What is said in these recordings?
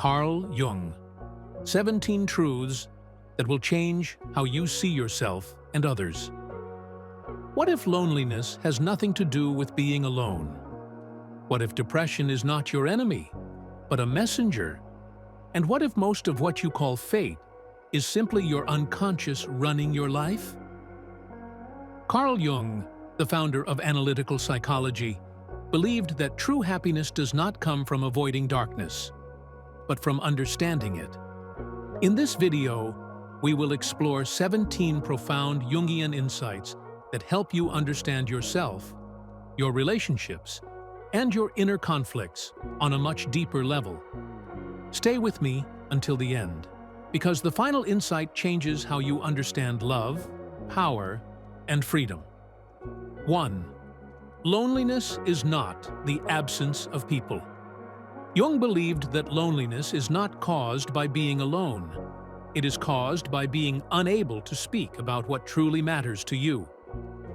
Carl Jung. 17 truths that will change how you see yourself and others. What if loneliness has nothing to do with being alone? What if depression is not your enemy, but a messenger? And what if most of what you call fate is simply your unconscious running your life? Carl Jung, the founder of analytical psychology, believed that true happiness does not come from avoiding darkness, but from understanding it. In this video, we will explore 17 profound Jungian insights that help you understand yourself, your relationships, and your inner conflicts on a much deeper level. Stay with me until the end, because the final insight changes how you understand love, power, and freedom. 1. Loneliness is not the absence of people. Jung believed that loneliness is not caused by being alone. It is caused by being unable to speak about what truly matters to you.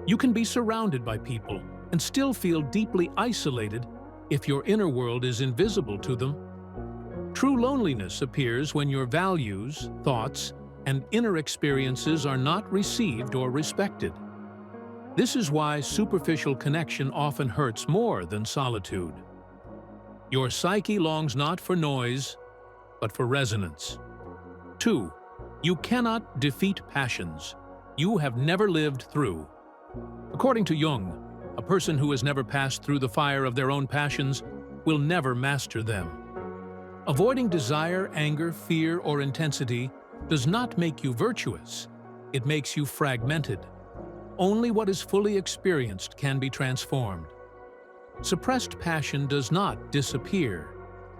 You can be surrounded by people and still feel deeply isolated if your inner world is invisible to them. True loneliness appears when your values, thoughts, and inner experiences are not received or respected. This is why superficial connection often hurts more than solitude. Your psyche longs not for noise, but for resonance. 2. You cannot defeat passions you have never lived through. According to Jung, a person who has never passed through the fire of their own passions will never master them. Avoiding desire, anger, fear, or intensity does not make you virtuous. It makes you fragmented. Only what is fully experienced can be transformed. Suppressed passion does not disappear.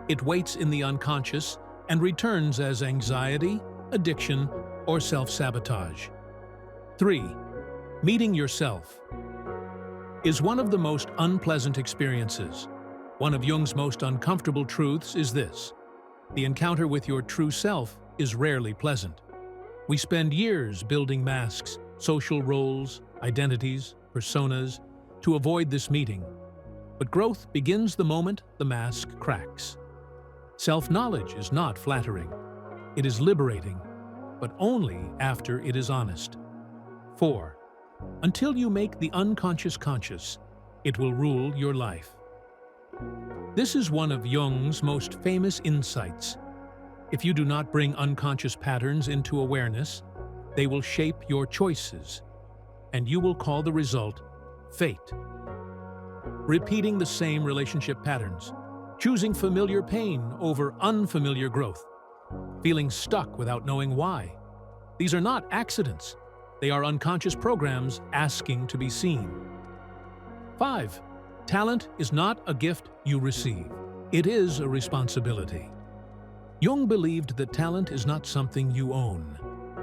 It waits in the unconscious and returns as anxiety, addiction, or self-sabotage. 3. Meeting yourself is one of the most unpleasant experiences. One of Jung's most uncomfortable truths is this: the encounter with your true self is rarely pleasant. We spend years building masks, social roles, identities, personas, to avoid this meeting. But growth begins the moment the mask cracks. Self-knowledge is not flattering. It is liberating, but only after it is honest. 4. Until you make the unconscious conscious, it will rule your life. This is one of Jung's most famous insights. If you do not bring unconscious patterns into awareness, they will shape your choices, and you will call the result fate. Repeating the same relationship patterns, choosing familiar pain over unfamiliar growth, feeling stuck without knowing why. These are not accidents. They are unconscious programs asking to be seen. 5. Talent is not a gift you receive. It is a responsibility. Jung believed that talent is not something you own.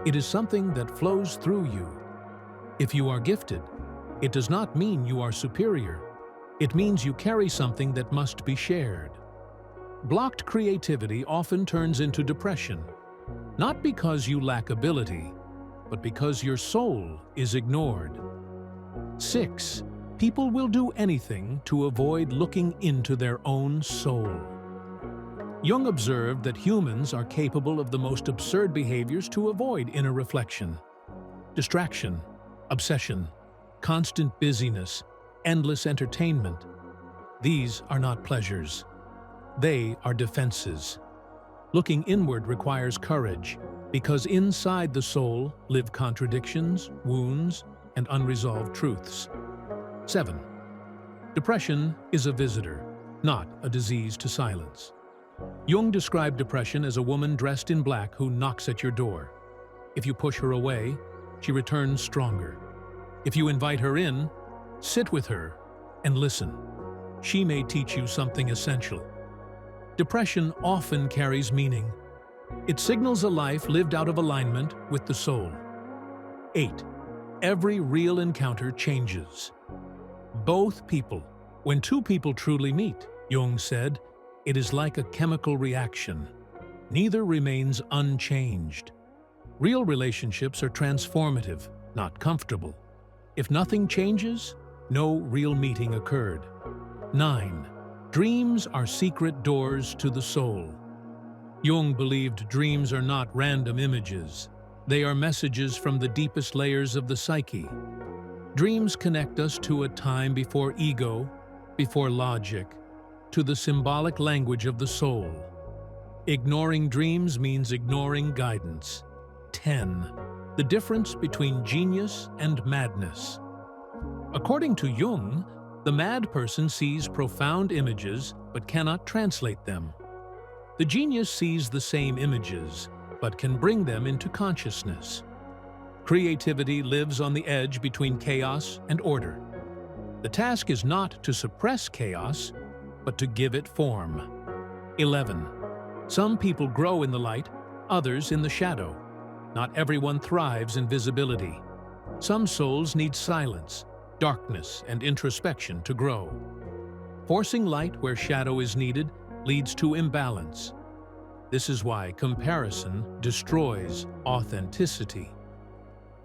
It is something that flows through you. If you are gifted, it does not mean you are superior. It means you carry something that must be shared. Blocked creativity often turns into depression, not because you lack ability, but because your soul is ignored. 6. People will do anything to avoid looking into their own soul. Jung observed that humans are capable of the most absurd behaviors to avoid inner reflection. Distraction, obsession, constant busyness, endless entertainment. These are not pleasures. They are defenses. Looking inward requires courage, because inside the soul live contradictions, wounds, and unresolved truths. 7. Depression is a visitor, not a disease to silence. Jung described depression as a woman dressed in black who knocks at your door. If you push her away, she returns stronger. If you invite her in, sit with her and listen. She may teach you something essential. Depression often carries meaning. It signals a life lived out of alignment with the soul. 8. Every real encounter changes both people. When two people truly meet, Jung said, it is like a chemical reaction. Neither remains unchanged. Real relationships are transformative, not comfortable. If nothing changes, no real meeting occurred. 9. Dreams are secret doors to the soul. Jung believed dreams are not random images. They are messages from the deepest layers of the psyche. Dreams connect us to a time before ego, before logic, to the symbolic language of the soul. Ignoring dreams means ignoring guidance. 10. The difference between genius and madness. According to Jung, the mad person sees profound images but cannot translate them. The genius sees the same images but can bring them into consciousness. Creativity lives on the edge between chaos and order. The task is not to suppress chaos, but to give it form. 11. Some people grow in the light, others in the shadow. Not everyone thrives in visibility. Some souls need silence, darkness, and introspection to grow. Forcing light where shadow is needed leads to imbalance. This is why comparison destroys authenticity.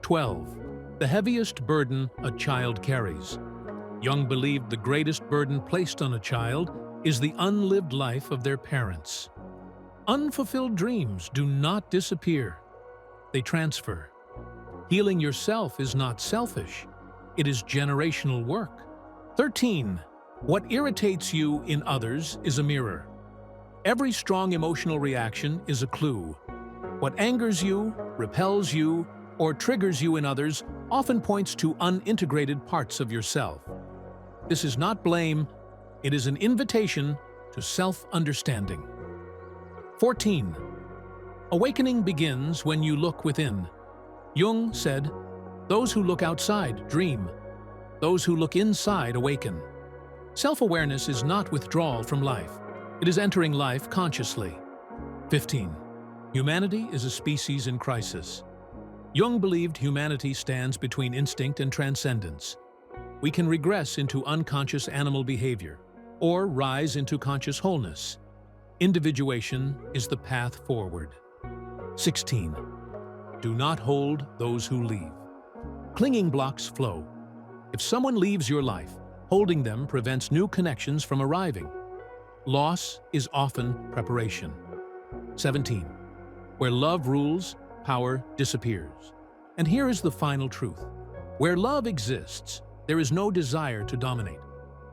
12. The heaviest burden a child carries. Jung believed the greatest burden placed on a child is the unlived life of their parents. Unfulfilled dreams do not disappear. They transfer. Healing yourself is not selfish. It is generational work. 13. What irritates you in others is a mirror. Every strong emotional reaction is a clue. What angers you, repels you, or triggers you in others often points to unintegrated parts of yourself. This is not blame, it is an invitation to self-understanding. 14. Awakening begins when you look within. Jung said, "Those who look outside dream. Those who look inside awaken." Self-awareness is not withdrawal from life. It is entering life consciously. 15. Humanity is a species in crisis. Jung believed humanity stands between instinct and transcendence. We can regress into unconscious animal behavior, or rise into conscious wholeness. Individuation is the path forward. 16. Do not hold those who leave. Clinging blocks flow. If someone leaves your life, holding them prevents new connections from arriving. Loss is often preparation. 17. Where love rules, power disappears. And here is the final truth. Where love exists, there is no desire to dominate.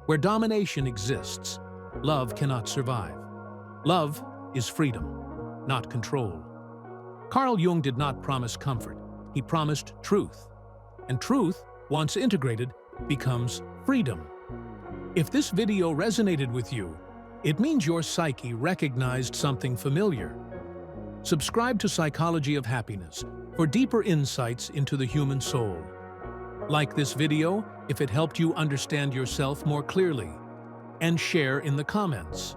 Where domination exists, love cannot survive. Love is freedom, not control. Carl Jung did not promise comfort. He promised truth. And truth, once integrated, becomes freedom. If this video resonated with you, it means your psyche recognized something familiar. Subscribe to Psychology of Happiness for deeper insights into the human soul. Like this video if it helped you understand yourself more clearly, and share in the comments.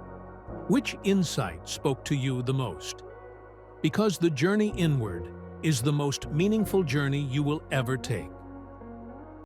Which insight spoke to you the most? Because the journey inward is the most meaningful journey you will ever take.